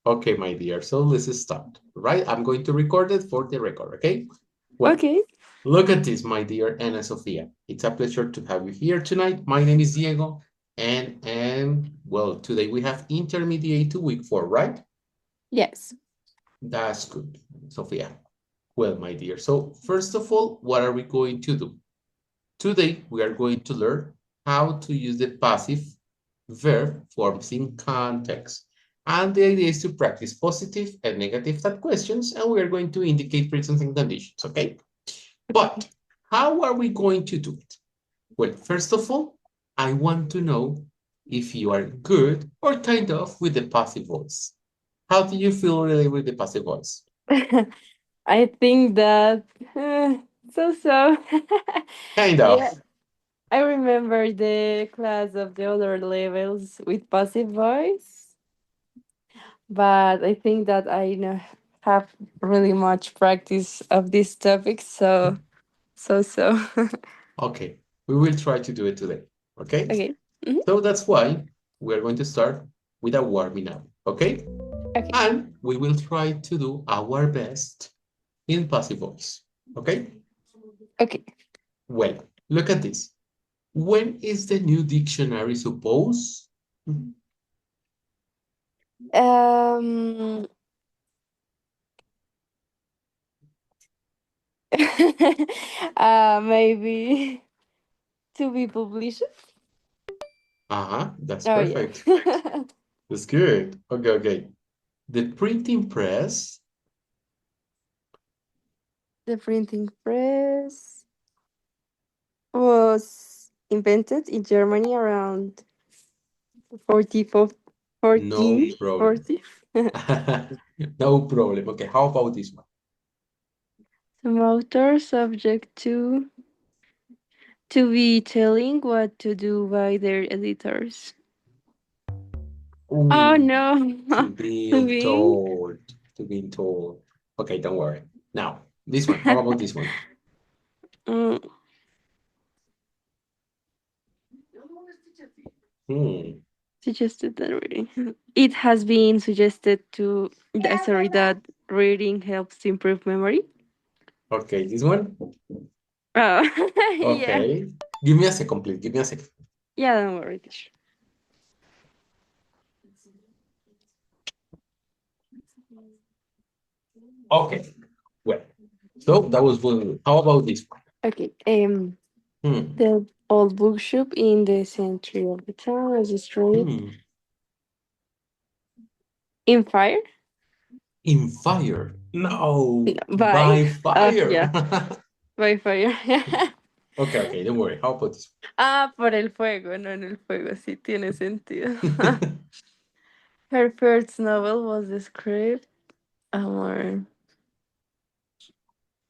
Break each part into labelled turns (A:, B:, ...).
A: Okay, my dear. So let's start, right? I'm going to record it for the record, okay? Well,
B: Okay.
A: look at this, my dear Ana Sofia. It's a pleasure to have you here tonight. My name is Diego, and well, today we have intermediate to week 4, right?
B: Yes.
A: That's good, Sofia. Well, my dear. So first of all, what are we going to do? Today, we are going to learn how to use the passive verb forms in context. And the idea is to practice positive and negative type questions, and we are going to indicate reasons and conditions, okay?
B: Okay.
A: But how are we going to do it? Well, first of all, I want to know if you are good or kind of with the passive voice. How do you feel really with the passive voice?
B: I think that so.
A: Kind
B: Yeah,
A: of.
B: I remember the class of the other levels with passive voice, but I think that I know have really much practice of this topic, so.
A: Okay, we will try to do it today, okay?
B: Okay. Mhm.
A: So that's why we're going to start with a warming up, okay?
B: Okay.
A: And we will try to do our best in passive voice, okay?
B: Okay.
A: Well, look at this. When is the new dictionary supposed?
B: Um. Maybe to be published.
A: Uh-huh, that's
B: Oh yeah.
A: perfect. That's good. Okay, okay. The printing press,
B: The printing press was invented in Germany around 44
A: no
B: 1440.
A: problem. No problem. Okay, how about this one?
B: Some authors subject to be telling what to do by their editors. Oh
A: Ooh,
B: no.
A: to
B: To
A: being
B: be
A: told, to being told. Okay, don't worry. Now, this one. How about this one?
B: mm,
A: Hmm.
B: suggested that reading. It has been suggested sorry, that reading helps improve memory.
A: Okay, this one.
B: Oh, yeah.
A: Okay. Give me a second, please. Give me a second.
B: Yeah, don't worry.
A: Okay. Well, so that was one. How about this one?
B: Okay.
A: Hmm.
B: The old bookshop in the center of the town is destroyed
A: Hmm.
B: in fire.
A: In fire. No,
B: No, by
A: by fire.
B: yeah, by fire.
A: Okay, okay, don't worry. How about this
B: Por el fuego, no en el fuego, sí tiene sentido.
A: one?
B: Her first novel was described um,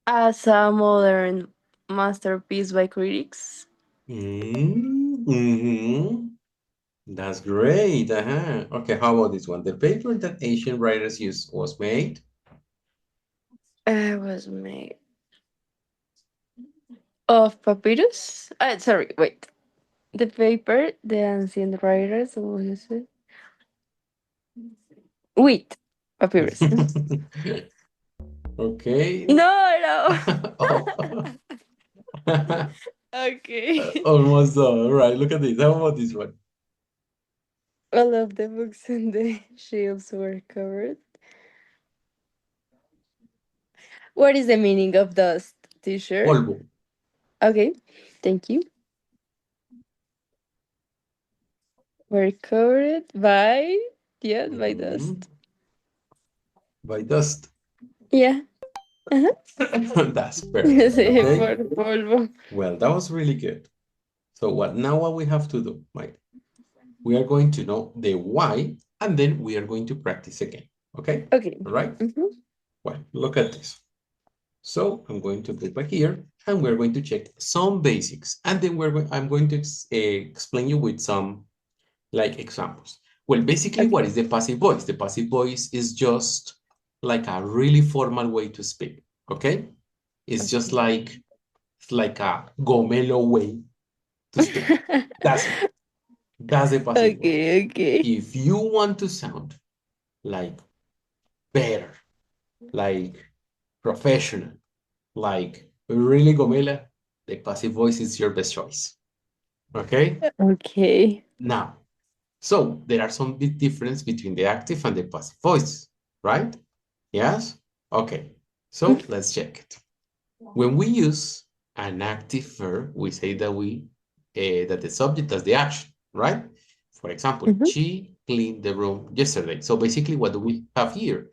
B: as a modern masterpiece by critics.
A: Mm-hmm. That's great. Uh-huh. Okay, how about this one? The paper that ancient writers used was made.
B: Was made of papyrus. Sorry, wait. The paper the ancient writers was wheat papyrus.
A: Okay.
B: No,
A: Oh.
B: no. Okay.
A: Almost done. All right, look at this. How about this one?
B: All of the books and the shelves were covered. What is the meaning of dust, teacher?
A: Polvo.
B: Okay, thank you. Were covered by, yes, by
A: Mhm.
B: dust.
A: By dust.
B: Yeah. Uh-huh.
A: That's perfect.
B: Sí,
A: Okay.
B: por polvo.
A: Well, that was really good. So what we have to do, Mike? We are going to know the why, and then we are going to practice again. Okay?
B: Okay.
A: All right?
B: Mhm.
A: Well, look at this. So I'm going to click back here, and we're going to check some basics, and then I'm going to explain you with some like examples. Well, basically,
B: Okay.
A: what is the passive voice? The passive voice is just like a really formal way to speak. Okay? It's just
B: Okay.
A: like a gomelo way to speak. That's it. That's the passive voice.
B: Okay, okay.
A: If you want to sound like better, like professional, like really Gomela, the passive voice is your best choice. Okay?
B: Okay.
A: Now, so there are some big difference between the active and the passive voice, right? Yes? Okay. So let's check it. When we use an active verb, we say that that the subject does the action, right? For example,
B: Mm-hmm.
A: she cleaned the room yesterday. So basically, what do we have here?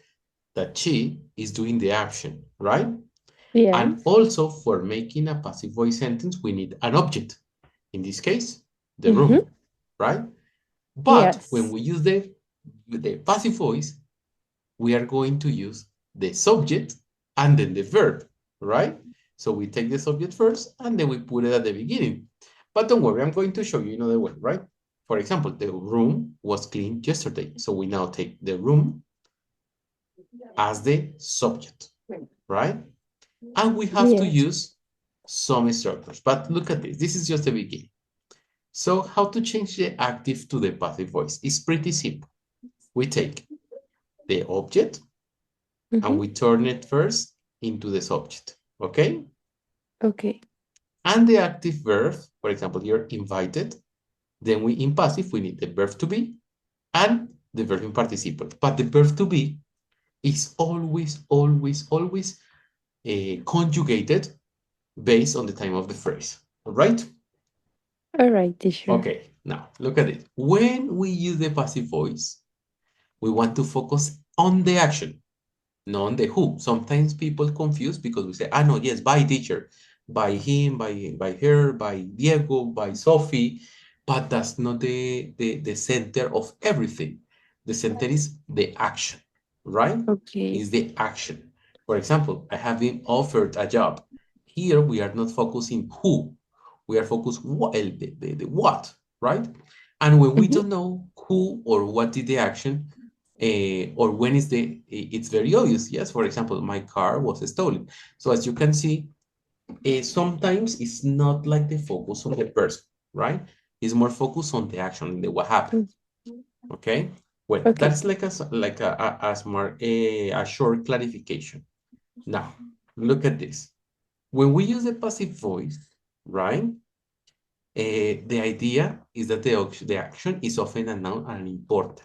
A: That she is doing the action, right? And
B: Yes.
A: also for making a passive voice sentence, we need an object. In this case, the
B: Mm-hmm.
A: room, right? But when
B: Yes.
A: we use the passive voice, we are going to use the subject and then the verb, right? So we take the subject first and then we put it at the beginning. But don't worry, I'm going to show you another way, right? For example, the room was cleaned yesterday. So we now take the room as the subject, right? And we have to
B: Yes.
A: use some structures. But look at this. This is just the beginning. So how to change the active to the passive voice? It's pretty simple. We take the object and
B: Mm-hmm.
A: we turn it first into the subject, okay?
B: Okay.
A: And the active verb, for example, you're invited, then we in passive, we need the verb to be and the verb in participle. But the verb to be is always, always, always conjugated based on the time of the phrase, all right?
B: All right, teacher.
A: Okay, now look at it. When we use the passive voice, we want to focus on the action, not on the who. Sometimes people confuse because we say, no, yes, by teacher, by him, by her, by Diego, by Sophie, but that's not the center of everything. The center is the action, right?
B: Okay.
A: Is the action. For example, I have been offered a job. Here we are not focusing who, we are focused what, the what, right? And when we
B: Mm-hmm.
A: don't know who or what did the action, or when is it's very obvious. Yes, for example, my car was stolen. So as you can see, sometimes it's not like the focus on the person, right? It's more focused on the action, on the what happened. Okay. Well,
B: Okay.
A: that's like a smart, a short clarification. Now, look at this. When we use the passive voice, right? The idea is that the action is often a noun and important,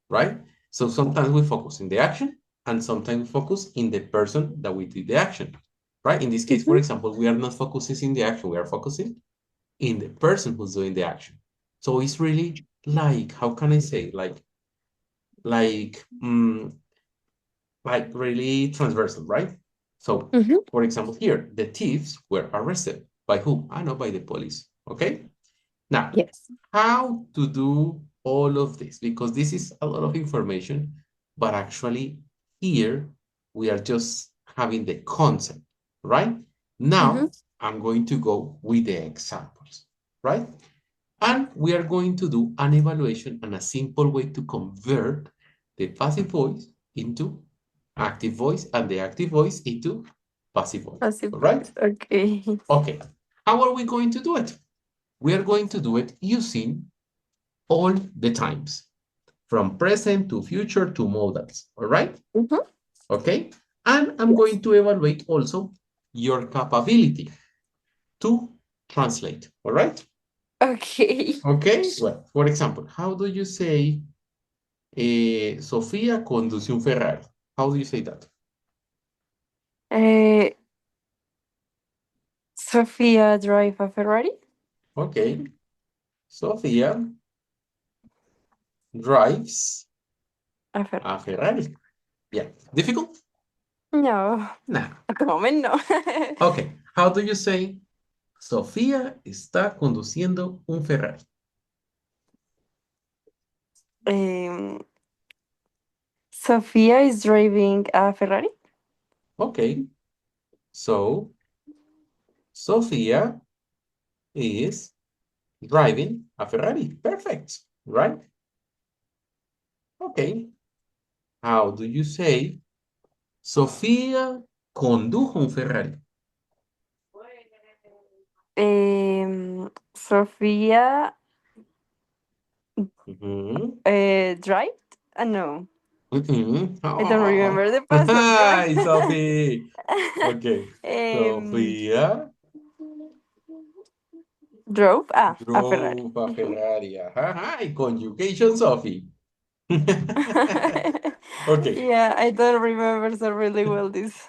A: right? So sometimes we focus in the action and sometimes we focus in the person that we did the action, right? In this case, for
B: Mm-hmm.
A: example, we are not focusing in the action, we are focusing in the person who's doing the action. So it's really like, how can I say, like, like really transversal, right? So,
B: Mm-hmm.
A: for example, here, the thieves were arrested. By whom? I know, by the police, okay? Now,
B: Yes.
A: how to do all of this? Because this is a lot of information, but actually here we are just having the concept, right?
B: Mm-hmm.
A: Now I'm going to go with the examples, right? And we are going to do an evaluation and a simple way to convert the passive voice into active voice and the active voice into passive voice,
B: Passive
A: all right?
B: voice. Okay.
A: Okay, how are we going to do it? We are going to do it using all the times, from present to future to modals, all right?
B: Mm-hmm.
A: Okay? And I'm
B: Yes.
A: going to evaluate also your capability to translate, all right?
B: Okay.
A: Okay? Well, for example, how do you say Sofía conduce un Ferrari? How do you say that?
B: Uh, Sophia drive a Ferrari.
A: Okay. Sofía drives
B: A Ferrari.
A: a Ferrari. Yeah. Difficult?
B: No,
A: Nah.
B: at the moment, no.
A: Okay. How do you say Sofía está conduciendo un Ferrari?
B: um, Sophia is driving a Ferrari.
A: Okay. So Sofía is driving a Ferrari. Perfect. Right? Okay. How do you say Sofía condujo un Ferrari?
B: Sophia
A: Ujú.
B: drive? No.
A: Mm-mm.
B: I don't
A: Oh.
B: remember the passive
A: Hi,
B: verb.
A: Sophie. Okay.
B: um,
A: Sofía
B: drove a Ferrari.
A: drove a Ferrari. Ajá, hi, conjugation, Sophie. Okay.
B: Yeah, I don't remember so really well this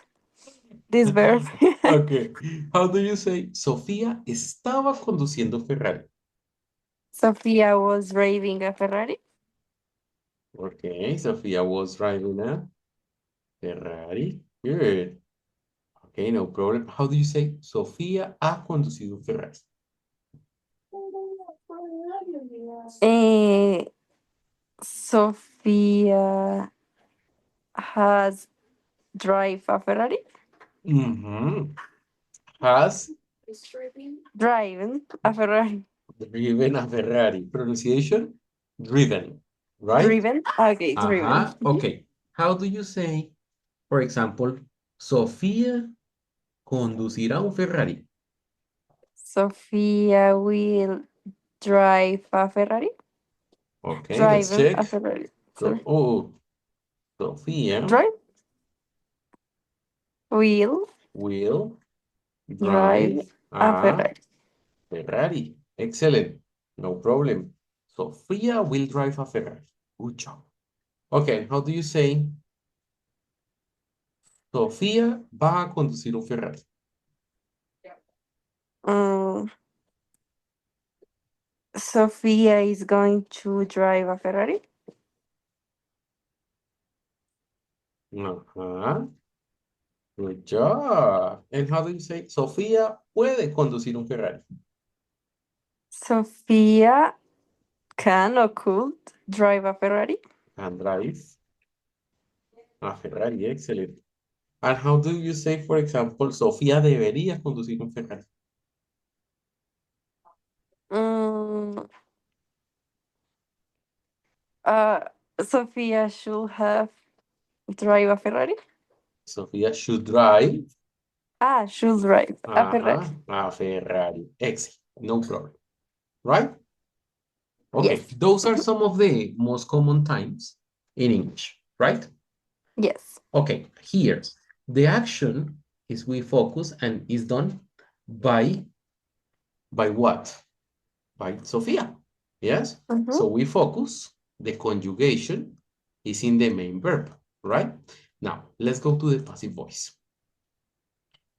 B: verb.
A: Okay. How do you say Sofía estaba conduciendo Ferrari?
B: Sophia was driving a Ferrari.
A: Okay, Sofía was driving a Ferrari. Good. Okay, no problem. How do you say Sofía ha conducido un Ferrari?
B: Eh, Sophia has drive a Ferrari.
A: Mhm. Has
B: Driven a Ferrari.
A: driven a Ferrari. Pronunciation? Driven. Right?
B: Driven. Okay, driven.
A: Ajá. Okay. How do you say, for example, Sofía conducirá un Ferrari?
B: Sophia will drive a Ferrari.
A: Okay, let's
B: Driven
A: check.
B: a Ferrari. Sorry.
A: Oh, Sofía
B: Drive. Will
A: will
B: drive
A: drive
B: a
A: a
B: Ferrari.
A: Ferrari. Excellent. No problem. Sofía will drive a Ferrari. Good job. Okay, how do you say Sofía va a conducir un Ferrari?
B: Mm, Sophia is going to drive a Ferrari.
A: Ajá. Good job. And how do you say Sofía puede conducir un Ferrari?
B: Sophia can or could drive a Ferrari.
A: Can drive a Ferrari. Excellent. And how do you say, for example, Sofía debería conducir un Ferrari?
B: Mm, uh, Sophia should have drive a Ferrari.
A: Sofía should drive
B: Should drive a Ferrari.
A: a Ferrari. Excellent. No problem. Right?
B: Yes.
A: Okay. Those are
B: Mhm.
A: some of the most common times in English, right?
B: Yes.
A: Okay. Here, the action is we focus and is done by what? By Sofia. Yes?
B: Mhm.
A: So we focus, the conjugation is in the main verb, right? Now, let's go to the passive voice.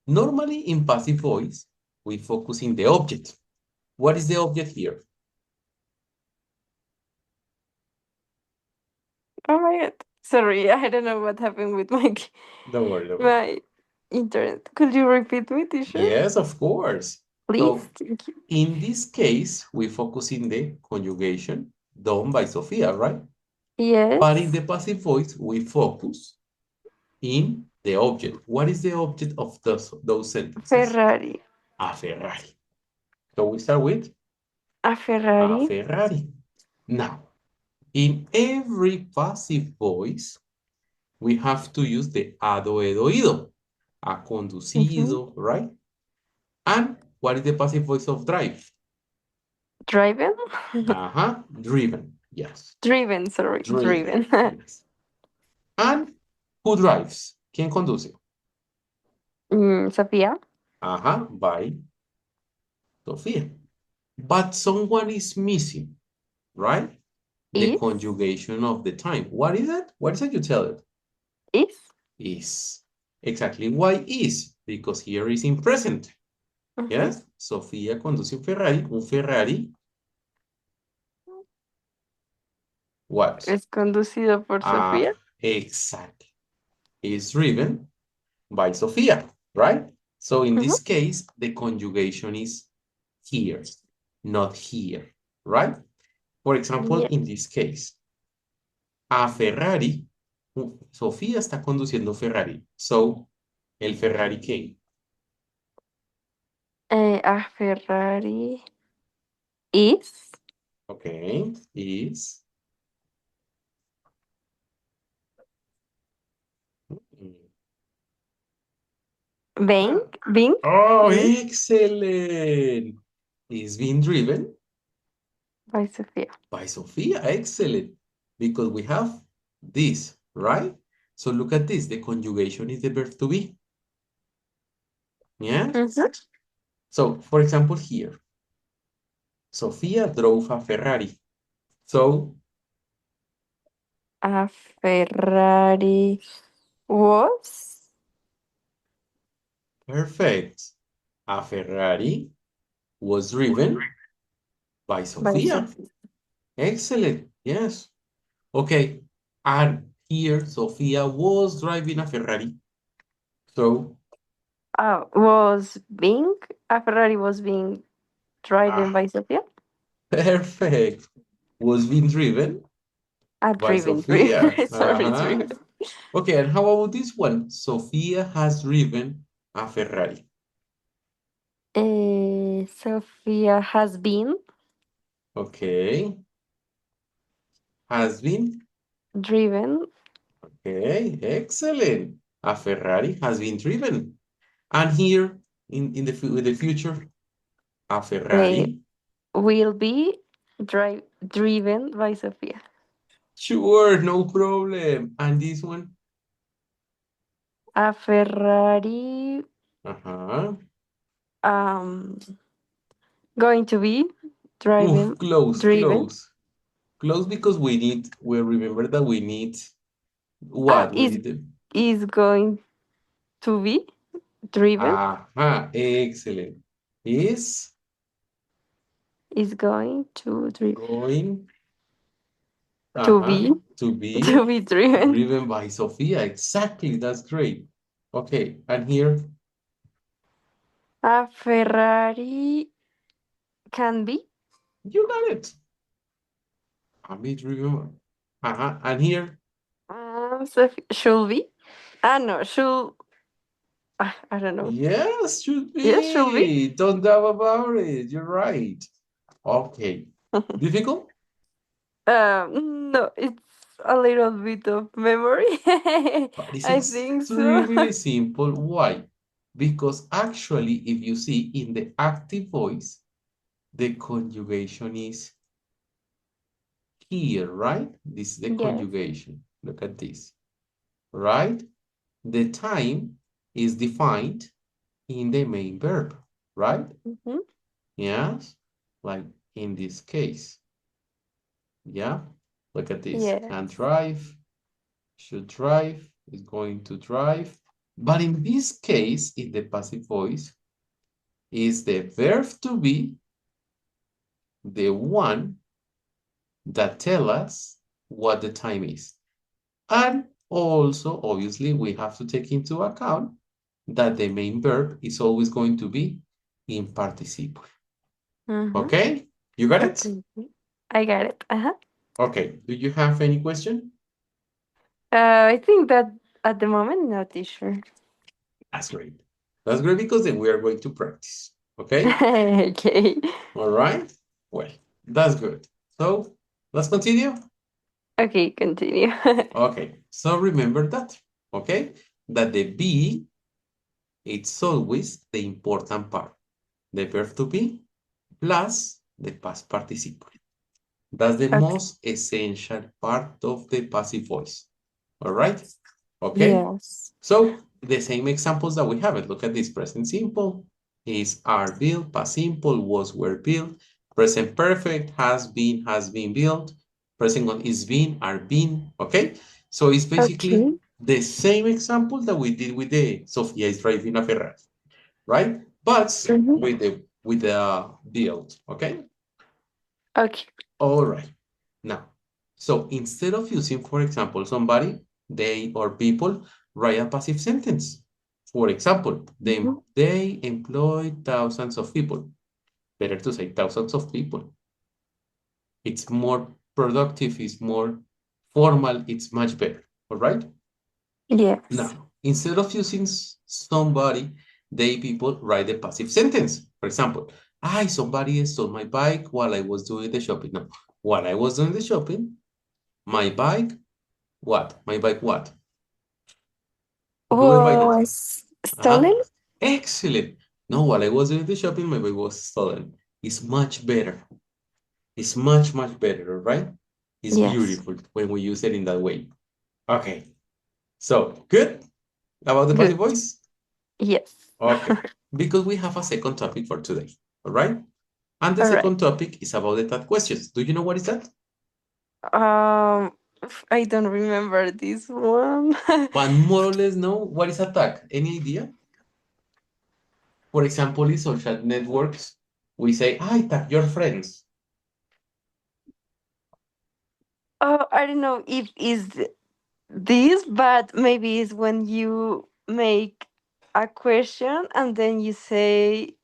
A: Normally in passive voice, we focus in the object. What is the object here?
B: Oh my god. Sorry, I don't know what happened with my
A: Don't worry, don't worry.
B: my internet. Could you repeat me, teacher?
A: Yes, of course.
B: Please.
A: So
B: Thank you.
A: in this case, we focus in the conjugation done by Sofia, right? But in
B: Yes.
A: the passive voice, we focus in the object. What is the object of those sentences?
B: Ferrari.
A: A Ferrari. So we start with
B: A
A: a
B: Ferrari
A: Ferrari. Now, in every passive voice, we have to use the ado ed oído. Ha
B: Mhm.
A: conducido, right? And what is the passive voice of drive?
B: Driven.
A: Driven. Yes.
B: Driven. Sorry,
A: Driven.
B: driven.
A: Yes. And who drives? ¿Quién conduce?
B: Sophia
A: By Sofía. But someone is missing, right? The
B: is
A: conjugation of the time. What is it? What is it you tell it?
B: is.
A: Is. Exactly. Why is? Because here is in present.
B: Mhm.
A: Yes? Sofía conduce un Ferrari. Un Ferrari. What?
B: Es conducido por
A: Ah,
B: Sofía.
A: exactly. Is driven by Sofía, right? So in
B: Mhm.
A: this case, the conjugation is here, not here, right? For example,
B: Yeah.
A: in this case, a Ferrari, Sofía está conduciendo Ferrari. So, el Ferrari ¿qué?
B: A Ferrari is
A: Okay, is
B: being
A: ah,
B: being
A: oh,
B: being
A: excellent. Is being driven
B: by Sofía.
A: by Sofía. Excellent. Because we have this, right? So look at this. The conjugation is the verb to be. Yeah?
B: Mhm.
A: So, for example, here, Sofia drove a Ferrari. So,
B: A Ferrari was
A: perfect. A Ferrari was driven by
B: by
A: Sofia.
B: Sophie.
A: Excellent. Yes. Okay. And here, Sofia was driving a Ferrari. So,
B: Was being a Ferrari was being driven
A: ah,
B: by Sophia.
A: perfect. Was being driven by Sofia.
B: Driven. Sorry,
A: Uh-huh.
B: driven.
A: Okay, and how about this one? Sofia has driven a Ferrari.
B: Sophia has been
A: Okay. Has been.
B: driven
A: Okay, excellent. A Ferrari has been driven. And here in with the future, a
B: uh,
A: Ferrari.
B: will be driven by Sophia.
A: Sure, no problem. And this one?
B: A Ferrari
A: Uh-huh.
B: um going to be
A: Oof,
B: driven
A: close,
B: driven.
A: close. Close because we remember that we need
B: Ah,
A: what? We need the
B: is going to be driven.
A: aha, excellent. Is
B: Is going to
A: going
B: to
A: uh-huh
B: be
A: to
B: to
A: be
B: be driven.
A: driven by Sophia. Exactly, that's great. Okay, and here
B: A Ferrari can be
A: you got it. I'll be driven. Uh-huh. And here,
B: should be. Ah no, should I don't know.
A: yes, should
B: Yes, should be.
A: be. Don't doubt about it. You're right. Okay. Difficult?
B: No, it's a little bit of memory.
A: But it's
B: I think so.
A: extremely simple. Why? Because actually, if you see in the active voice, the conjugation is here, right? This is the
B: Yes.
A: conjugation. Look at this, right? The time is defined in the main verb, right?
B: Hmm.
A: Yes, like in this case. Yeah, look at this. Can
B: Yes.
A: drive, should drive, is going to drive. But in this case, in the passive voice, is the verb to be the one that tell us what the time is. And also, obviously, we have to take into account that the main verb is always going to be in participle.
B: Mm-hmm.
A: Okay? You got it?
B: Okay. I got it. Uh-huh.
A: Okay. Do you have any question?
B: I think that at the moment, not too sure.
A: That's great. That's great because then we are going to practice. Okay?
B: Okay.
A: All right? Well, that's good. So let's continue.
B: Okay, continue.
A: Okay. So remember that. Okay? That the be, it's always the important part. The verb to be plus the past participle. That's the
B: Okay.
A: most essential part of the passive voice. All right? Okay?
B: Yes.
A: So the same examples that we have it. Look at this present simple is are built, past simple was were built, present perfect has been built, present one is been, are been. Okay, so it's basically
B: Okay.
A: the same example that we did with the Sofia is driving a Ferrari, right? But
B: Mm-hmm.
A: with the build. Okay,
B: Okay.
A: all right. Now, so instead of using, for example, somebody, they or people, write a passive sentence. For example,
B: Mhm.
A: they employ thousands of people. Better to say thousands of people. It's more productive, it's more formal, it's much better. All right?
B: Yes.
A: Now, instead of using somebody, they people write a passive sentence. For example, somebody stole my bike while I was doing the shopping. No, while I was doing the shopping, my bike, what? My bike, what? Go by that.
B: Was
A: Uh-huh.
B: stolen?
A: Excellent. No, while I was doing the shopping, my bike was stolen. It's much better. It's much, much better, right? It's
B: Yes.
A: beautiful when we use it in that way. Okay. So, good about the passive
B: Good.
A: voice?
B: Yes.
A: Okay. Because we have a second topic for today. All right? And the
B: All right.
A: second topic is about the that questions. Do you know what is that?
B: I don't remember this one.
A: But more or less know what is attack. Any idea? For example, in social networks, we say, I tag your friends.
B: Oh, I don't know if is this, but maybe it's when you make a question and then you say,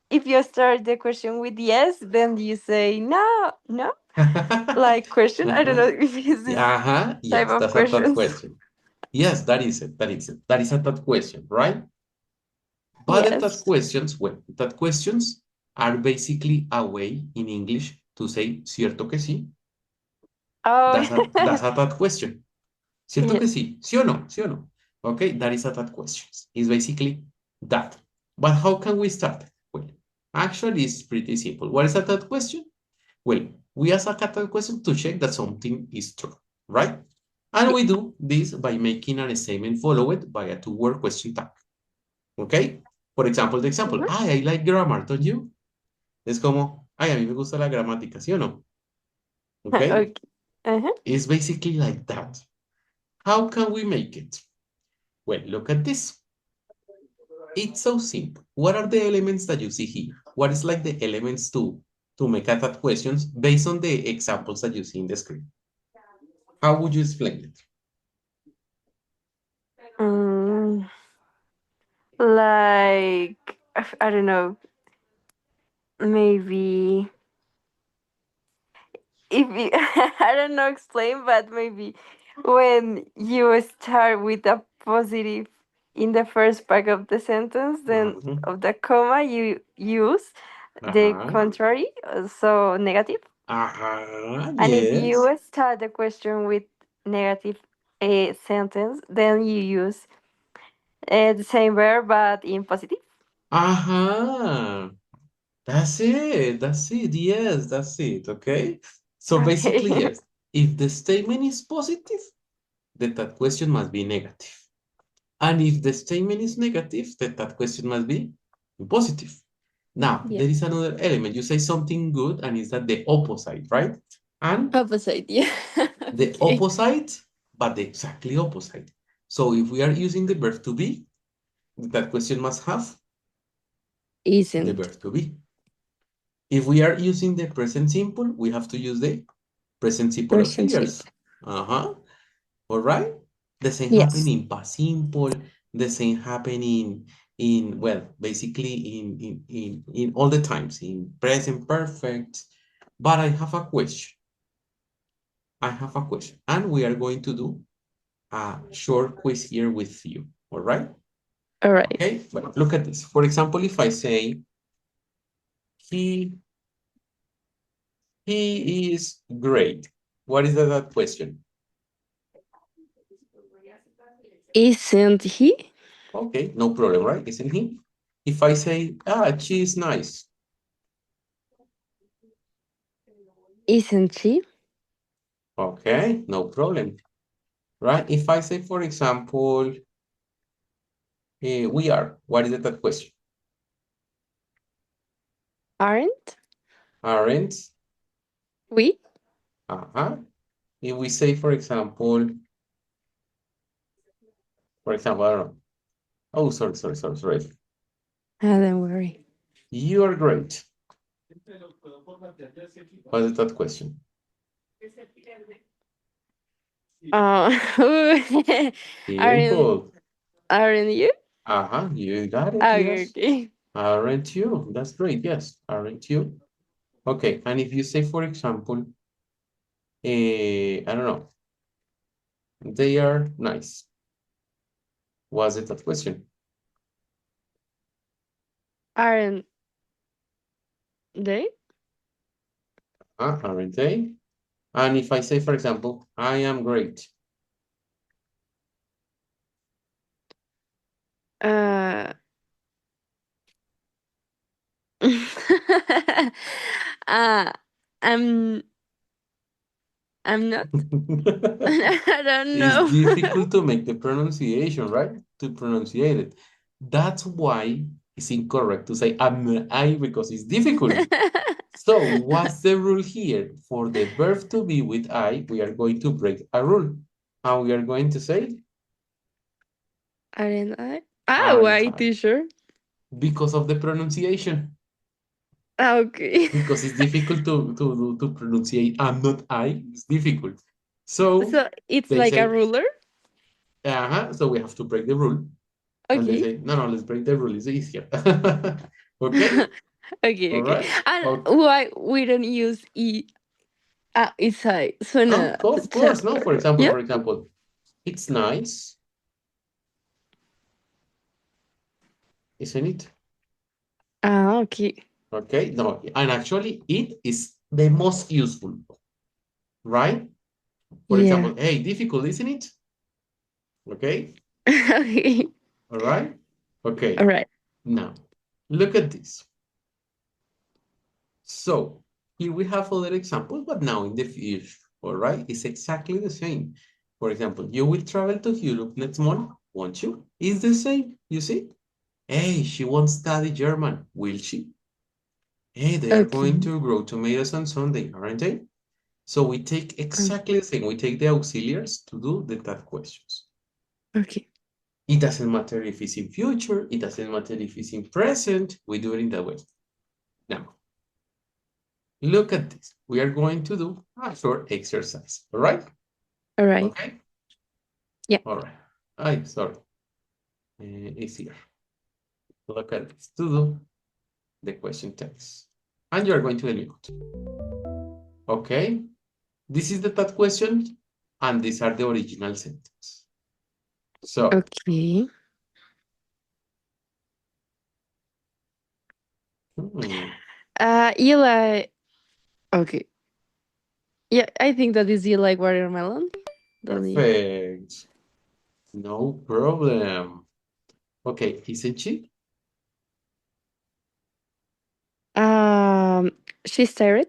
B: if you start the question with yes, then you say no, no, like question. I don't
A: Uh-huh.
B: know if it's this
A: Uh-huh.
B: type
A: Yes,
B: of
A: that's a third
B: questions.
A: question. Yes, that is it. That is it. That is a third question, right? But the third
B: Yes.
A: questions, well, third questions are basically a way in English to say cierto que sí.
B: Oh,
A: That's a third question. ¿Cierto que
B: yes.
A: sí? ¿Sí o no? ¿Sí o no? Okay, that is a that questions. It's basically that. But how can we start? Well, actually, it's pretty simple. What is a that question? Well, we ask a that question to check that something is true, right? And
B: Yeah.
A: we do this by making a statement followed by a two-word question tag. Okay? Por example, the example,
B: Mhm.
A: I like grammar, don't you? Es como, ay, a mí me gusta la gramática, ¿sí o no? Okay?
B: Okay. Uh-huh.
A: It's basically like that. How can we make it? Well, look at this. It's so simple. What are the elements that you see here? What is like the elements to make a that questions based on the examples that you see in the screen? How would you explain it?
B: Mm, like I don't know, maybe if you, I don't know explain, but maybe when you start with a positive in the first part of the sentence, then
A: Uh-huh.
B: of the comma you use the
A: Uh-huh.
B: contrary, so negative.
A: Uh-huh.
B: And if
A: Yes.
B: you start the question with negative sentence, then you use the same verb but in positive.
A: Uh-huh. That's it. That's it. Yes, that's it. Okay. So basically,
B: Okay.
A: yes. If the statement is positive, then that question must be negative. And if the statement is negative, then that question must be positive. Now,
B: Yeah.
A: there is another element. You say something good, and is that the opposite, right? And
B: Opposite, yeah.
A: the
B: Okay.
A: opposite, but the exactly opposite. So if we are using the verb to be, that question must have the
B: Isn't.
A: verb to be. If we are using the present simple, we have to use the present simple
B: Relationship.
A: auxiliars. Uh-huh. All right. The same happen
B: Yes.
A: in past simple. The same happen in well, basically in all the times in present perfect. But I have a question. I have a question, and we are going to do a short quiz here with you. All right.
B: All right.
A: Okay. But look at this. For example, if I say he he is great, what is that question?
B: Isn't he?
A: Okay, no problem, right? Isn't he? If I say, she is nice.
B: Isn't she?
A: Okay, no problem, right? If I say, for example, we are, what is it that question?
B: Aren't
A: Aren't?
B: we?
A: Uh-huh. If we say, for example, I don't know. Oh, sorry.
B: Don't worry.
A: You are great. What is that question?
B: Uh, aren't
A: Simple.
B: aren't you?
A: Uh-huh, you got it,
B: Okay,
A: yes.
B: okay.
A: Aren't you? That's great, yes. Aren't you? Okay, and if you say, for example, I don't know, they are nice. Was it that question?
B: Aren't they?
A: Aren't they? And if I say, for example, I am great.
B: Uh, uh I'm I'm not. I don't
A: It's
B: know.
A: difficult to make the pronunciation, right? To pronunciate it. That's why it's incorrect to say am I because it's difficult. So what's the rule here? For the verb to be with I, we are going to break a rule. And we are going to say
B: Aren't I? Ah,
A: aren't
B: white
A: I?
B: t-shirt.
A: Because of the pronunciation.
B: Ah, okay.
A: Because it's difficult to pronunciate I'm not I. It's difficult. So
B: So it's
A: they
B: like a
A: say,
B: ruler?
A: so we have to break the rule. And they
B: Okay.
A: say, no, let's break the rule. It's easier. Okay?
B: Okay,
A: All
B: okay.
A: right?
B: And
A: Okay.
B: why we don't use E? Ah, it's I. So no.
A: Of course, no.
B: Yeah?
A: For example, it's nice, isn't it?
B: Ah, okay.
A: Okay, no, and actually, it is the most useful, right? For
B: Yeah.
A: example, hey, difficult, isn't it? Okay,
B: Okay.
A: all right,
B: All
A: okay.
B: right.
A: Now, look at this. So, here we have other examples, but now in the future, all right? It's exactly the same. For example, you will travel to Europe next month, won't you? It's the same, you see? Hey, she won't study German, will she? Hey, they are going
B: Okay.
A: to grow tomatoes on Sunday, aren't they? So we take
B: Um,
A: exactly the same. We take the auxiliaries to do the that questions.
B: okay.
A: It doesn't matter if it's in future. It doesn't matter if it's in present. We do it in that way. Now, look at this. We are going to do a short exercise. All right?
B: All right.
A: Okay?
B: Yeah.
A: All right. I sorry. It's here. Look at this. To do the question text. And you're going to eliminate. Okay? This is the third question. And these are the original sentence. So,
B: Okay.
A: hmm,
B: You like. Okay. Yeah, I think that is you like watermelon. Don't you?
A: perfect. No problem. Okay, isn't she?
B: Um, she's tired.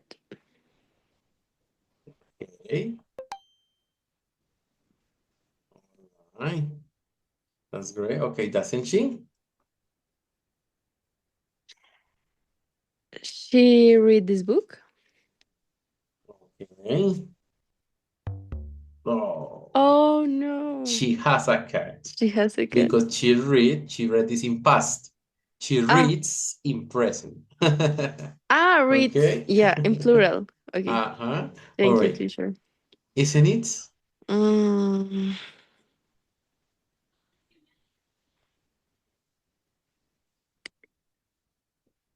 A: Okay, right. That's great. Okay, doesn't she?
B: She read this book.
A: Okay. Oh,
B: Oh no.
A: she has a cat
B: She has a cat.
A: because she read this in past. She
B: Ah,
A: reads in present.
B: reads.
A: Okay.
B: Yeah, in plural. Okay.
A: Uh-huh. All
B: Thank you,
A: right.
B: teacher.
A: Isn't it?
B: Mm,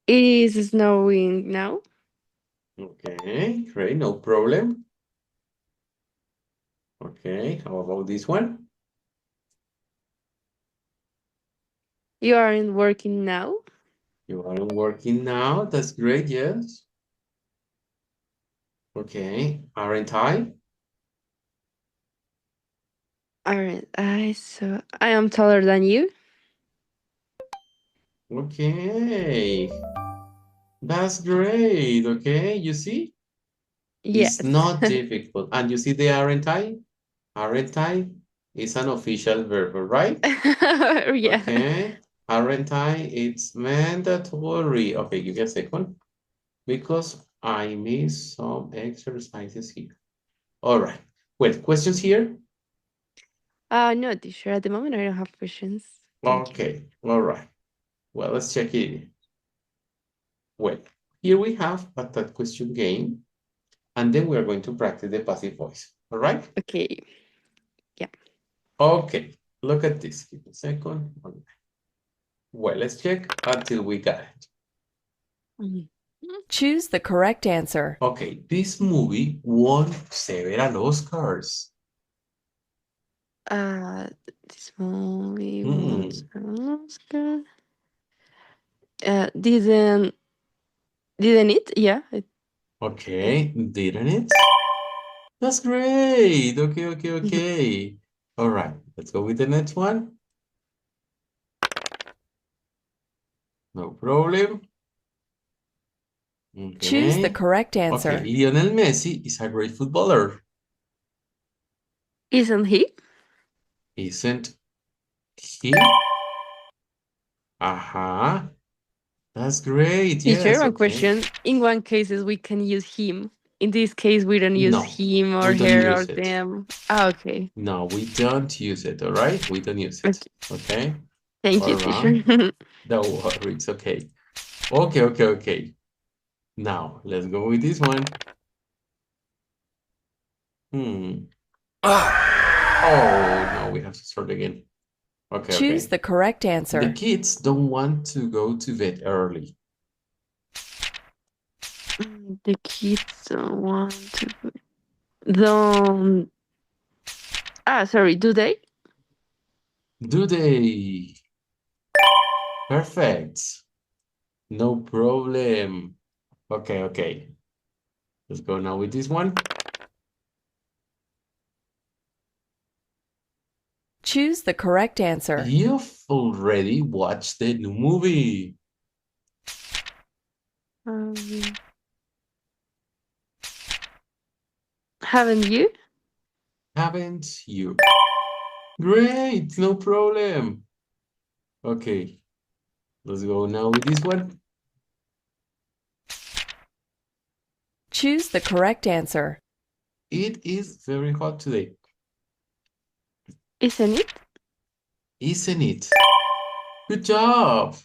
B: it is snowing now.
A: Okay, great, no problem. Okay, how about this one?
B: You aren't working now.
A: You are working now. That's great, yes. Okay, aren't I?
B: Aren't I? So I am taller than you.
A: Okay, that's great. Okay, you see, it's
B: Yes.
A: not difficult. And you see the aren't I? Aren't I is an official verb, right?
B: Yeah.
A: Okay, aren't I? It's mandatory. Okay, give me a second because I missed some exercises here. All right. Well, questions here?
B: No, teacher. At the moment, I don't have questions. Thank you.
A: Okay, all right. Well, let's check it. Well, here we have a third question game, and then we are going to practice the passive voice. All right?
B: Okay. Yeah.
A: Okay, look at this. Give me a second. Well, let's check until we got it.
B: Mhm.
C: Choose the correct answer.
A: Okay, this movie won several Oscars.
B: Uh, this movie was
A: Hmm,
B: an Oscar. Didn't it? Yeah. Uh,
A: okay, didn't it? That's great. Okay, okay, okay. All right, let's go with the next one. No problem.
C: Choose the
A: Okay.
C: correct
A: Okay,
C: answer.
A: Lionel Messi is a great footballer.
B: Isn't he?
A: Isn't he? Uh-huh. That's great.
B: Teacher,
A: Yes,
B: one
A: okay.
B: question. In one cases, we can use him. In this case, we don't use
A: No,
B: him or
A: we don't
B: her or
A: use it.
B: them. Ah, okay.
A: No, we don't use it, all right? We don't use it,
B: Okay.
A: okay?
B: Thank
A: All
B: you, teacher.
A: right. Don't worry, it's okay. Okay, okay, okay. Now, let's go with this one. Oh, no, we have to start again. Okay,
C: Choose
A: okay.
C: the correct
A: The
C: answer.
A: kids don't want to go to bed early.
B: The kids don't want to. Don't. Ah, sorry. Do they?
A: Do they? Perfect. No problem. Okay, okay. Let's go now with this one.
C: Choose the correct answer.
A: You've already watched the new movie,
B: Um, haven't you?
A: haven't you? Great, no problem. Okay, let's go now with this one.
C: Choose the correct answer.
A: It is very hot today,
B: Isn't it?
A: isn't it? Good job.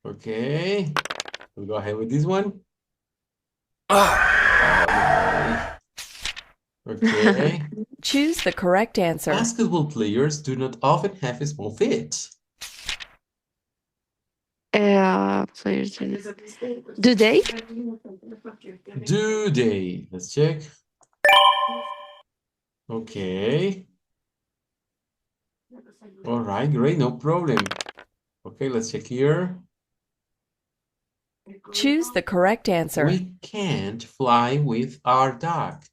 A: Okay, we'll go ahead with this one. Oh, no. Okay.
C: Choose the correct answer.
A: Basketball players do not often have small feet.
B: Players. Do they?
A: Do they? Let's check. Okay. All right, great, no problem. Okay, let's check here.
C: Choose the correct answer.
A: We can't fly with our dog.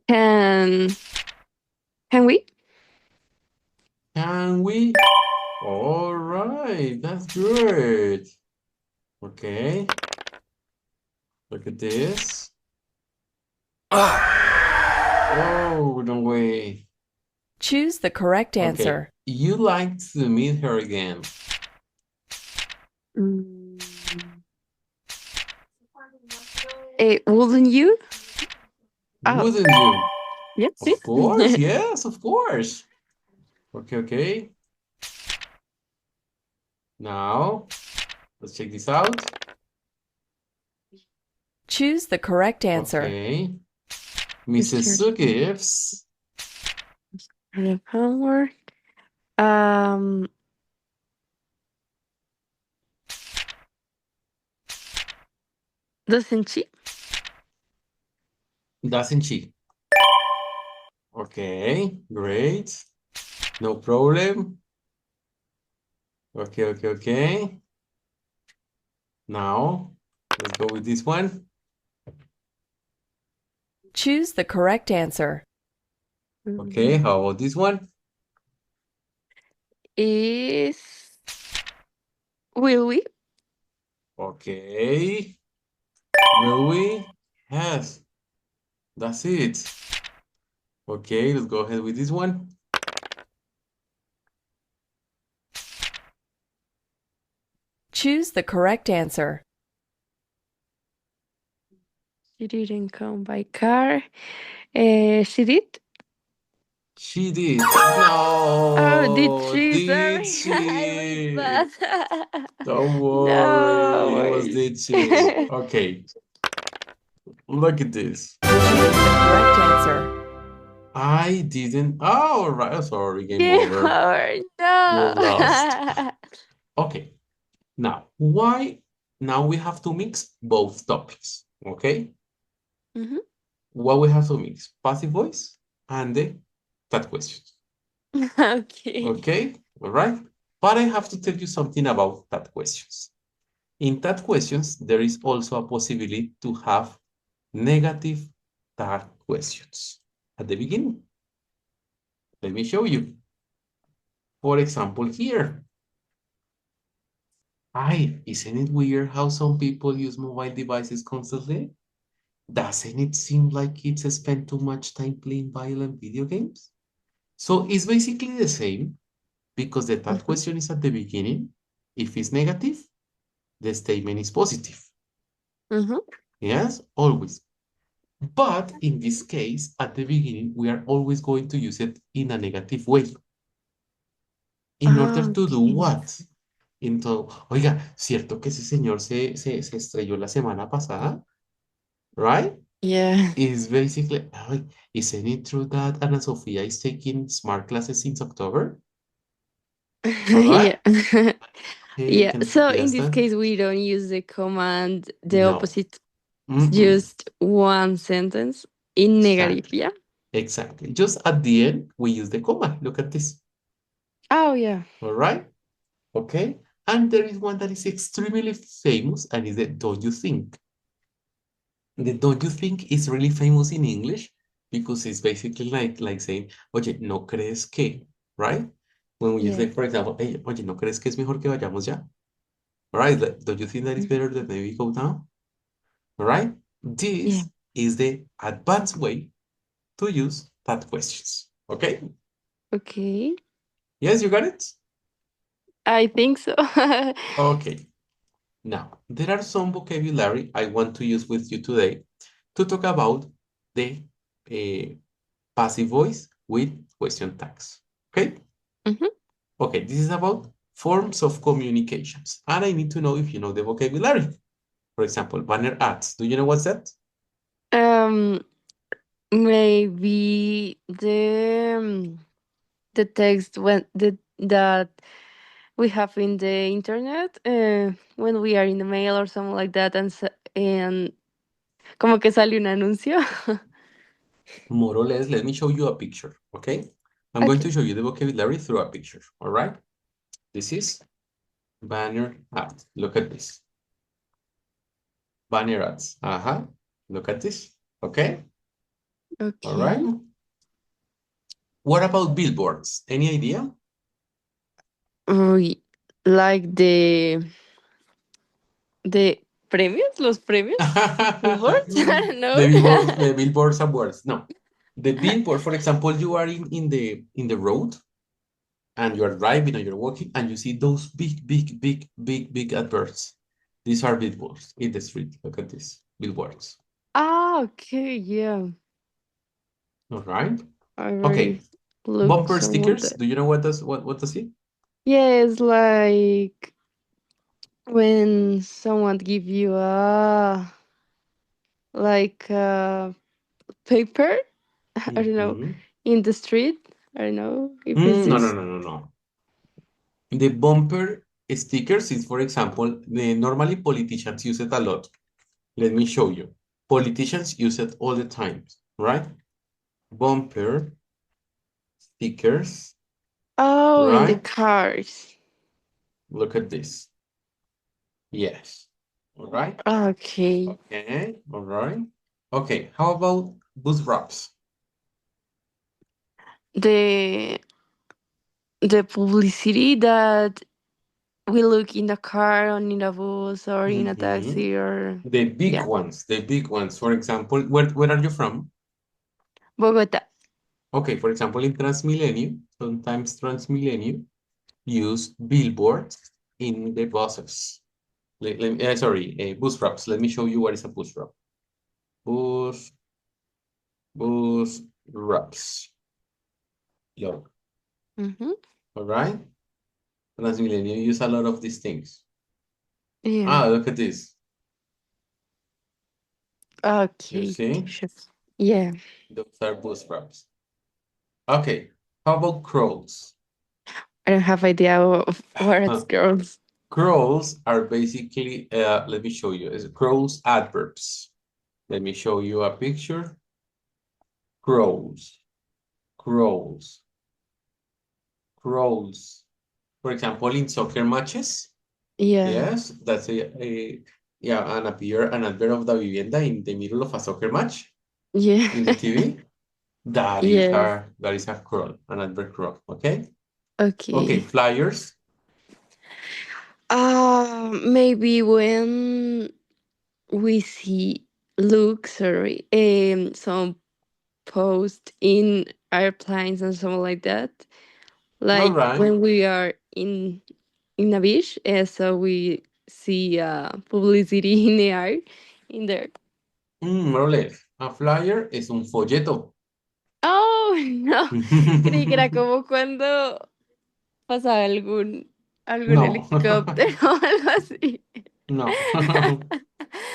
B: Can can we?
A: Can we? All right, that's good. Okay. Look at this. Oh, no way.
C: Choose the correct
A: Okay,
C: answer.
A: you like to meet her again.
B: Mm. Wouldn't you? Oh,
A: Wouldn't you?
B: yes.
A: Of course, yes, of course. Okay, okay. Now, let's check this out.
C: Choose the correct answer.
A: Okay. Mrs. Gibbs.
B: Homework. Um. Doesn't she?
A: Doesn't she? Okay, great. No problem. Okay, okay, okay. Now, let's go with this one.
C: Choose the correct answer.
A: Okay, how about this one?
B: Is will we?
A: Okay. Will we? Yes. That's it. Okay, let's go ahead with this one.
C: Choose the correct answer.
B: She didn't come by car. She did.
A: She did. No.
B: Oh, did she?
A: Did
B: Sorry, I
A: she?
B: was bad.
A: Don't
B: No
A: worry. It was
B: worries.
A: did she? Okay. Look at this.
C: Choose the correct answer.
A: I didn't. Oh, right. Sorry. Game
B: Game
A: over.
B: over.
A: You
B: No.
A: lost. Okay. Now, why? Now we have to mix both topics. Okay.
B: Mhm.
A: What we have to mix? Passive voice and the that questions.
B: Okay.
A: Okay. All right. But I have to tell you something about that questions. In that questions, there is also a possibility to have negative tag questions at the beginning. Let me show you. For example, here. Isn't it weird how some people use mobile devices constantly? Doesn't it seem like kids spend too much time playing violent video games? So it's basically the same because the that
B: Mhm.
A: question is at the beginning. If it's negative, the statement is positive.
B: Mhm.
A: Yes, always. But in this case, at the beginning, we are always going to use it in a negative way. In order
B: Ah,
A: to do
B: okay.
A: what? Oiga, ¿cierto que ese señor se estrelló la semana pasada? Right?
B: Yeah.
A: Is basically, ay, isn't it true that Ana Sofia is taking smart classes since October? All right?
B: Yeah.
A: Okay,
B: Yeah.
A: can
B: So
A: you
B: in this
A: understand?
B: case, we don't use the command, the
A: No.
B: opposite,
A: Mm-mm.
B: just one sentence in negative.
A: Exactly.
B: Yeah.
A: Exactly. Just at the end, we use the comma. Look at this.
B: Oh, yeah.
A: All right? Okay. And there is one that is extremely famous and is the don't you think? The don't you think is really famous in English because it's basically like saying, oye, ¿no crees que? Right? When we use
B: Yeah.
A: like, for example, hey, oye, ¿no crees que es mejor que vayamos ya? All right? Like, don't you think that is
B: Mhm.
A: better that maybe go down? All right?
B: Yeah.
A: This is the advanced way to use that questions. Okay?
B: Okay.
A: Yes, you got it?
B: I think so.
A: Okay. Now, there are some vocabulary I want to use with you today to talk about the uh, passive voice with question tags. Okay?
B: Mhm.
A: Okay, this is about forms of communications. And I need to know if you know the vocabulary. For example, banner ads. Do you know what's that?
B: Um, maybe the text when the that we have in the internet when we are in the mail or something like that, and como que sale un anuncio.
A: More or less, let me show you a picture. Okay? I'm going
B: Okay.
A: to show you the vocabulary through a picture. All right? This is banner ads. Look at this. Banner ads. Uh-huh. Look at this. Okay? All right.
B: Okay.
A: What about billboards? Any idea?
B: Uy, like the premios, los premios, billboards. I don't know.
A: The billboards awards. No. The billboard, for example, you are in the road and you are driving or you're walking and you see those big adverts. These are billboards in the street. Look at this. Billboards.
B: Ah, okay, yeah.
A: All right.
B: I
A: Okay.
B: already looked
A: Bumper
B: some of
A: stickers.
B: that.
A: Do you know what does it?
B: Yes, like when someone give you a like paper. I don't know,
A: Mhm.
B: in the street. I don't know if it's
A: No, no,
B: this.
A: no, no, no. The bumper stickers is, for example, normally politicians use it a lot. Let me show you. Politicians use it all the time, right? Bumper stickers,
B: Oh, in the
A: right?
B: cars.
A: Look at this. Yes. All right.
B: Okay.
A: Okay. All right. Okay. How about bus wraps?
B: The the publicity that we look in the car or in a bus or in a
A: Mhm.
B: taxi or
A: The big
B: yeah.
A: ones. The big ones. For example, where are you from?
B: Bogota.
A: Okay. For example, in Transmilenio, sometimes Transmilenio use billboards in the buses. Sorry, bus wraps. Let me show you what is a bus wrap. Bus, bus wraps. Yo,
B: Mm-hmm.
A: all right? Transmilenio use a lot of these things.
B: Yeah.
A: Ah, look at this. You
B: Okay.
A: see?
B: Sure. Yeah.
A: Those are bus wraps. Okay, how about crawls?
B: I don't have idea of what it's girls.
A: Crawls are basically, let me show you. Crawls adverbs. Let me show you a picture. Crawls, crawls, crawls. For example, in soccer matches,
B: Yeah.
A: yes, that's yeah, an advert of the vivienda in the middle of a soccer match
B: Yeah.
A: in the TV. That is
B: Yes.
A: a crawl, an advert crawl. Okay. Okay,
B: Okay.
A: flyers.
B: Maybe when we see. look, sorry, some post in airplanes and something like that.
A: All
B: Like
A: right.
B: when we are in a beach, so we see publicity in the air in there.
A: More or less. A flyer es un folleto.
B: Oh, no. Creí que era como cuando pasaba algún
A: No,
B: helicóptero o algo así.
A: no.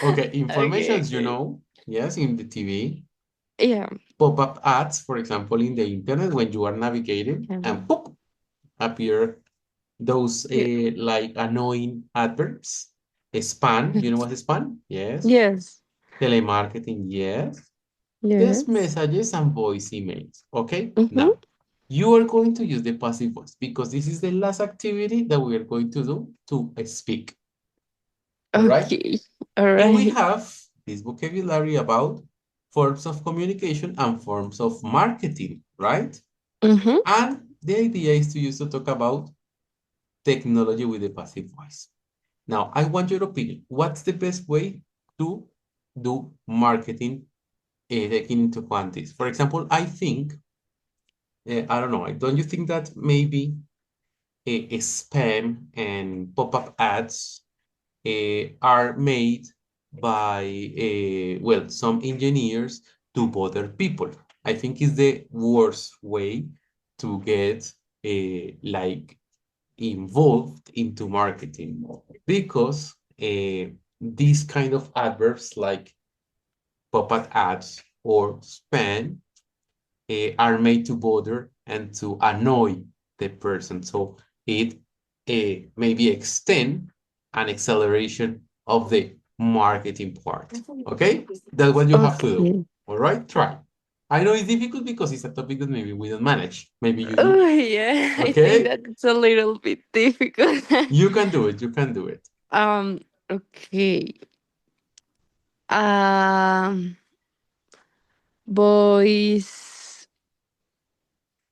A: Okay, informations,
B: Okay.
A: yes, in the TV,
B: Yeah.
A: pop-up ads, for example, in the internet when you are navigating, and
B: Um,
A: pop, appear those
B: yeah.
A: like annoying adverbs. Spam, you know what is spam? Yes.
B: Yes.
A: Telemarketing, yes. Text
B: Yes.
A: messages and voice emails. Okay,
B: Mm-hmm.
A: now you are going to use the passive voice because this is the last activity that we are going to do to speak. All right.
B: Okay. All
A: And we
B: right.
A: have this vocabulary about forms of communication and forms of marketing, right?
B: Mm-hmm.
A: And the idea is to use to talk about technology with the passive voice. Now, I want your opinion. What's the best way to do marketing taking into account this? For example, I think, I don't know, don't you think that maybe spam and pop-up ads are made by, well, some engineers to bother people? I think is the worst way to get like involved into marketing because these kind of adverbs like pop-up ads or spam are made to bother and to annoy the person. So it maybe extend an acceleration of the marketing part. Okay? That's what you have to do.
B: Okay.
A: All right? Try. I know it's difficult because it's a topic that maybe we don't manage. Maybe you do.
B: Oh, yeah. I think
A: Okay?
B: that it's a little bit difficult.
A: You can do it. You can do it.
B: um. Okay. Um. Voice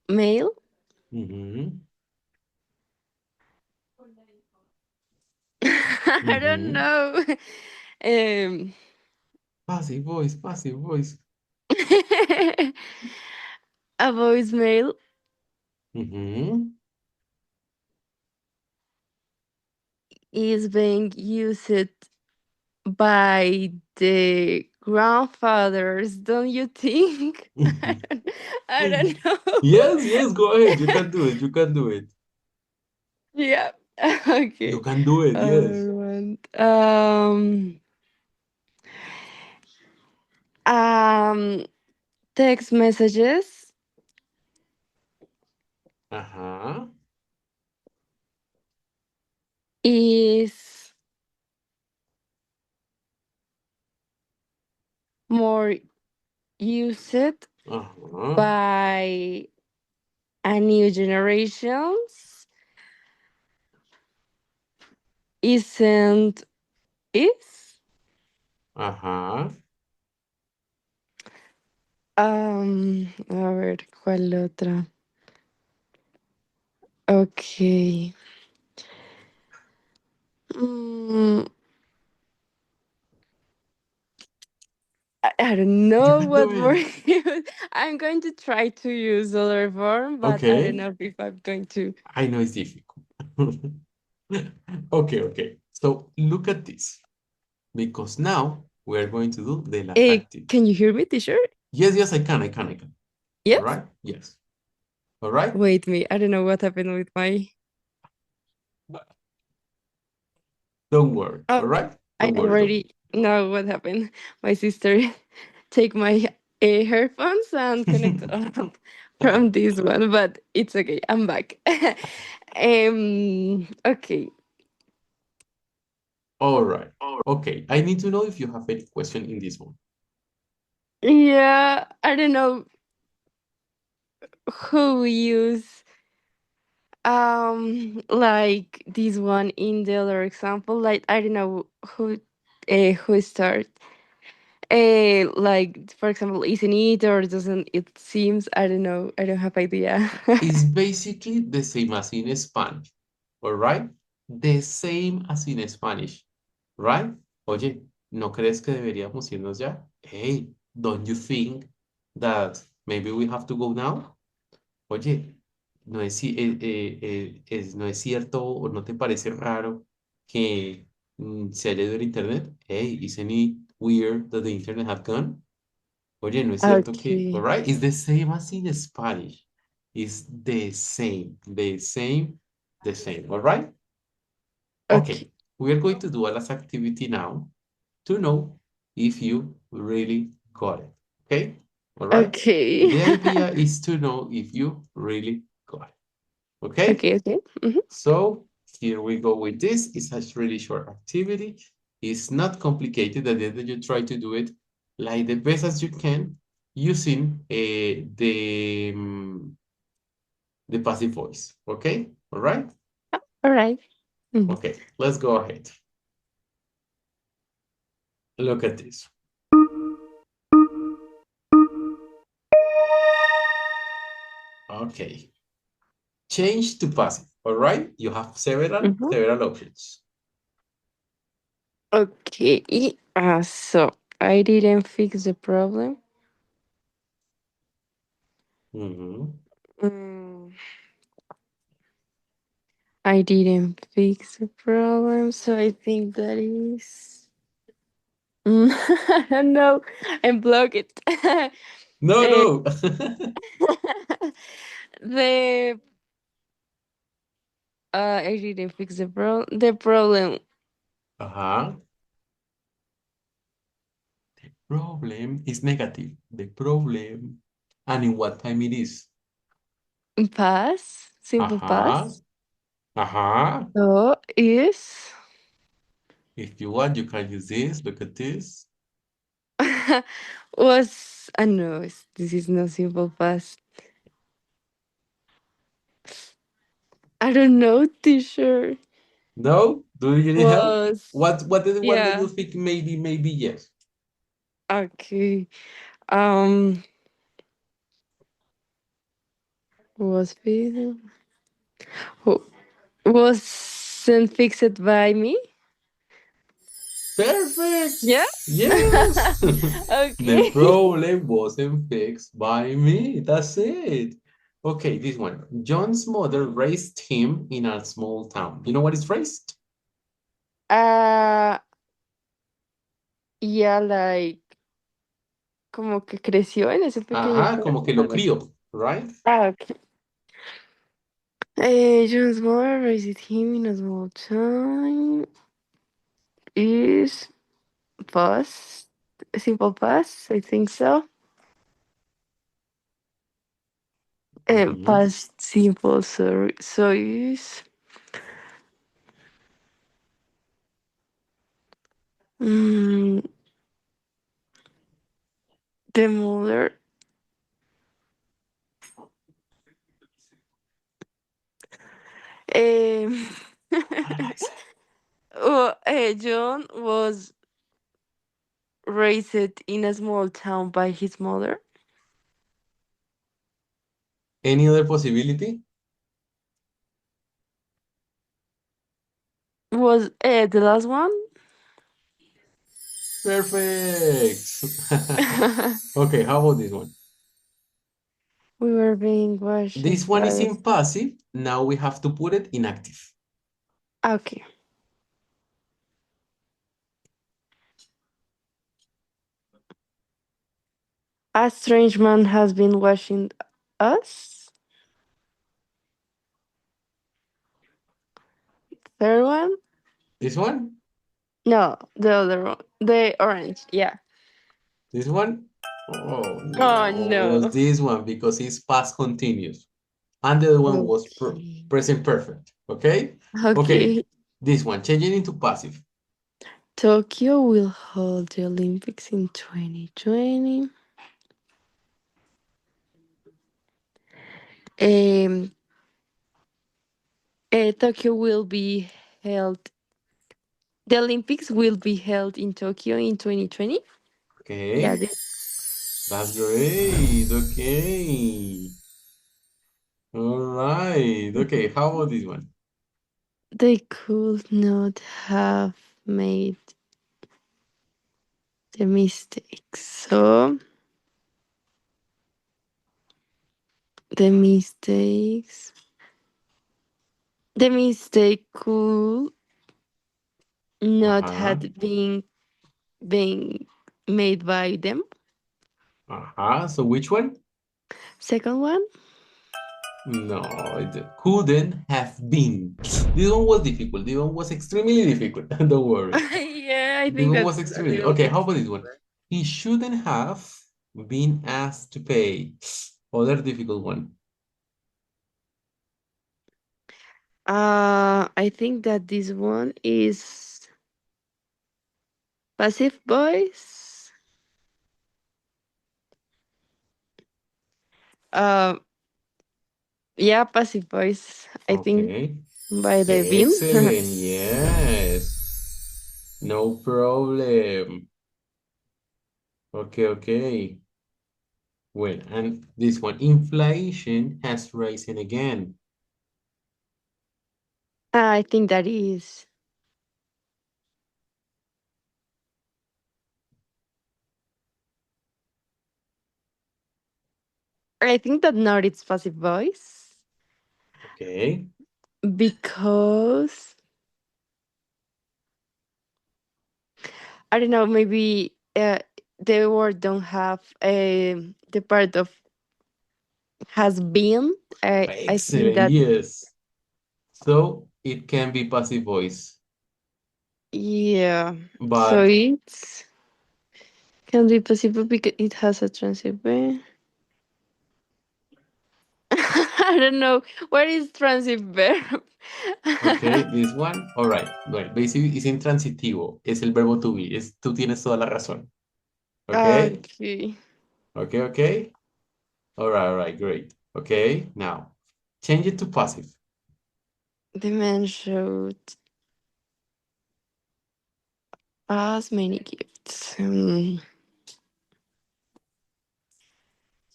B: mail.
A: Mm-hmm.
B: I don't
A: Mm-hmm.
B: know. Um.
A: Passive voice, passive voice.
B: A voicemail
A: Mm-hmm.
B: is being used by the grandfathers, don't you think? I don't know.
A: Yes, yes, go ahead. You can do it. You can do it.
B: Yeah.
A: You
B: Okay.
A: can do it. Yes.
B: Alright. Um text messages
A: Uh-huh.
B: is more used
A: Uh-huh.
B: by a new generations isn't is
A: Uh-huh.
B: a ver, ¿cuál otra? Okay. Mm, I don't
A: You
B: know
A: can do
B: what
A: it.
B: word I'm going to try to use other form, but I don't
A: Okay.
B: know if I'm going to.
A: I know it's difficult. Okay, okay. So look at this. Because now we are going to do the last activity.
B: Can you hear me, teacher?
A: Yes, yes, I can, I can, I can. All
B: Yes?
A: right? Yes. All right?
B: Wait me. I don't know what happened with my.
A: Don't worry. All
B: Oh,
A: right?
B: I
A: Don't worry, don't.
B: already know what happened. My sister take my earphones and connect from this one, but it's okay. I'm back. Okay.
A: All right. Okay. I need to know if you have any question in this one.
B: Yeah, I don't know who use like this one in the other example. Like I don't know who start like for example, isn't it or doesn't it seems I don't know. I don't have idea.
A: It's basically the same as in Spanish. All right? The same as in Spanish. Right? Oye, ¿No crees que deberíamos irnos ya? Hey, don't you think that maybe we have to go now? Oye, ¿no es, no es cierto o no te parece raro que se haya ido el internet? Hey, isn't it weird that the internet had gone? Oye, ¿no es cierto que,
B: Okay.
A: alright, it's the same as in Spanish. It's the same, the same, the same, alright?
B: Okay.
A: Okay, we are going to do a last activity now to know if you really got it. Okay? All right?
B: Okay.
A: The idea is to know if you really got it. Okay?
B: Okay, okay. Mhm.
A: So here we go with this. It's a really short activity. It's not complicated. At the end, you try to do it like the best as you can using the passive voice. Okay? All right?
B: All right. Mhm.
A: Okay, let's go ahead. Look at this. Okay. Change to passive. All right? You have
B: Mhm.
A: several options.
B: Okay. So I didn't fix the problem.
A: Mhm.
B: Mm, I didn't fix the problem, so I think that is. I don't know. Unblock it.
A: No,
B: Eh,
A: no.
B: the I didn't fix the problem
A: Uh-huh. Problem is negative. The problem. And in what time it is?
B: pass simple
A: Uh-huh.
B: pass.
A: Uh-huh.
B: So is
A: If you want, you can use this. Look at this.
B: was no, this is not simple past. I don't know, teacher.
A: No? Do you need help?
B: Was
A: What do
B: yeah.
A: you think maybe yes?
B: Okay. Um was fixed who wasn't fixed by me?
A: Perfect.
B: Yeah?
A: Yes. The
B: Okay.
A: problem wasn't fixed by me. That's it. Okay, this one. John's mother raised him in a small town. You know what is raised?
B: Ah, yeah, like como que creció en ese pequeño
A: Ajá, como
B: pueblo,
A: que lo
B: algo así.
A: crió, right?
B: Okay. John's mother raised him in a small town. Is past simple past? I think so.
A: Mhm.
B: Past simple. So is mm, the mother. Um,
A: Analyze it.
B: John was raised in a small town by his mother.
A: Any other possibility?
B: Was the last one?
A: Perfect. Okay, how about this one?
B: We were being watched
A: This one is
B: by.
A: in passive. Now we have to put it in active.
B: Okay. A strange man has been watching us. Third one?
A: This one?
B: No, the other one. The orange. Yeah.
A: This one? Oh
B: Oh
A: no, it was
B: no.
A: this one because it's past continuous. And the other one was
B: Okay.
A: present perfect. Okay? Okay,
B: Okay.
A: this one, changing into passive.
B: Tokyo will hold the Olympics in 2020. Um, Tokyo will be held. The Olympics will be held in Tokyo in 2020. Yeah,
A: Okay, that's great. Okay. All right. Okay, how about this one?
B: they could not have made the mistakes. So the mistakes. The mistake could not
A: Uh-huh.
B: had been made by them.
A: Uh-huh. So which one?
B: Second one.
A: No, it couldn't have been. This one was difficult. This one was extremely difficult. Don't worry.
B: Yeah, I
A: This
B: think
A: one was
B: that's a
A: extremely.
B: little
A: Okay,
B: bit.
A: how about this one? He shouldn't have been asked to pay. Other difficult one.
B: I think that this one is passive voice. Uh, yeah, passive voice. I think
A: Okay.
B: by the bean.
A: Excellent. Yes. No problem. Okay, okay. Well, and this one, inflation has risen again.
B: I think that is. I think that not it's passive voice
A: Okay.
B: because I don't know. Maybe the word don't have the part of has been. I think
A: Excellent.
B: that
A: Yes. So it can be passive voice,
B: yeah. So
A: but
B: it's can be possible because it has a transitive verb. I don't know what is transitive verb.
A: okay, this one, all right. Well, basically es intransitivo, es el verbo to be. Es, tú tienes toda la razón. Okay,
B: Okay,
A: okay, okay. All right, great. Okay, now change it to passive.
B: the man showed us many gifts.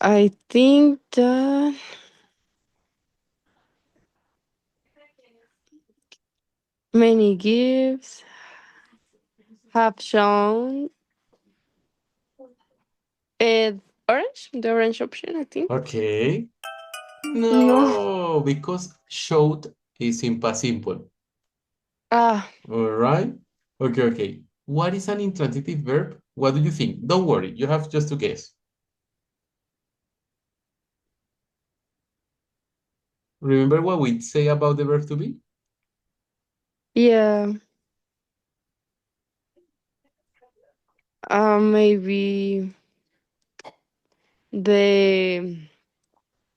B: I think that many gifts have shown it orange, the orange option. I think
A: Okay.
B: no.
A: No, because showed is in past simple.
B: Ah,
A: All right. Okay, okay. What is an intransitive verb? What do you think? Don't worry, you have just to guess. Remember what we say about the verb to be?
B: yeah. Maybe the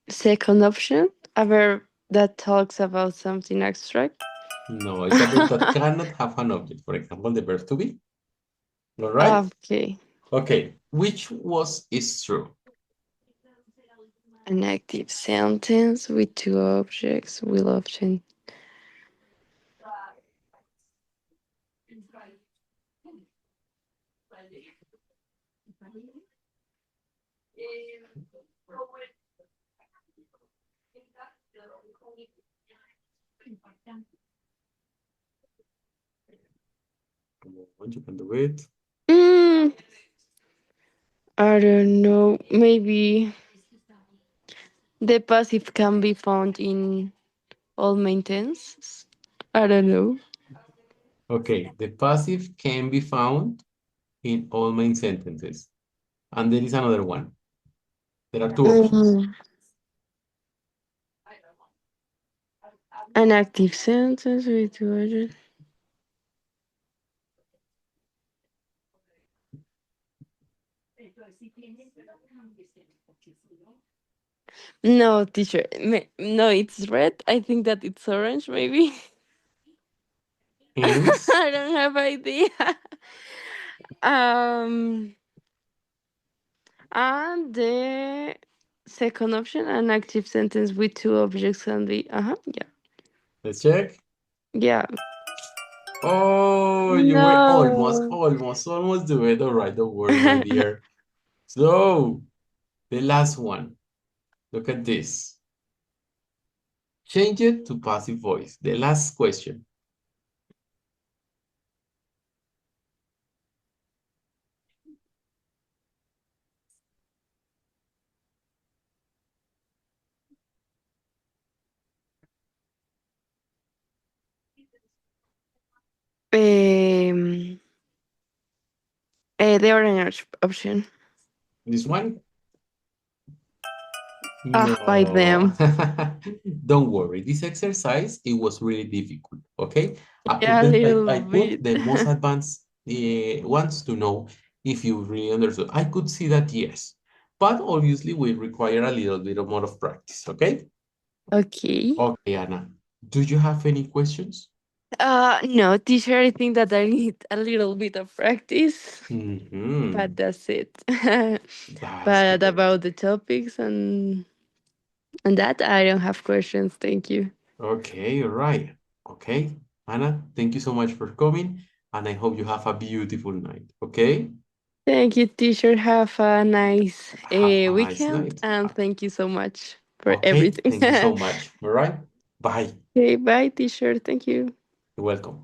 B: second option, a verb that talks about something abstract.
A: No, it's a verb that cannot have an object. For example, the verb to be. All right.
B: Okay,
A: Okay. Which was is true?
B: an active sentence with two objects will often.
A: Come on, you can do it.
B: Mm, I don't know. Maybe the passive can be found in all main tenses. I don't know.
A: Okay. The passive can be found in all main sentences. And there is another one. There are two options.
B: Mm, an active sentence with two objects. No, teacher. No, it's red. I think that it's orange, maybe.
A: Hence,
B: I don't have idea. um, and the second option, an active sentence with two objects can be. Yeah,
A: let's check.
B: yeah.
A: Oh, you were
B: No.
A: almost do it. All right, don't worry, my dear. So, the last one. Look at this. Change it to passive voice. The last question.
B: Um, the orange option.
A: This one?
B: Ah, by
A: No.
B: them.
A: Don't worry. This exercise, it was really difficult. Okay.
B: Yeah, a little
A: I put
B: bit.
A: the most advanced ones to know if you really understood. I could see that yes, but obviously we require a little bit more of practice. Okay.
B: Okay.
A: Okay, Anna. Do you have any questions?
B: No, teacher, I think that I need a little bit of practice, but
A: Mm-hmm.
B: that's it.
A: That's
B: But
A: great.
B: about the topics and that, I don't have questions. Thank you.
A: Okay, all right. Okay, Anna, thank you so much for coming, and I hope you have a beautiful night. Okay?
B: Thank you, teacher. Have a nice
A: Have a nice
B: weekend,
A: night.
B: and thank you so much for
A: Okay,
B: everything.
A: thank you so much. All right. Bye.
B: Okay, bye, teacher. Thank you.
A: You're welcome.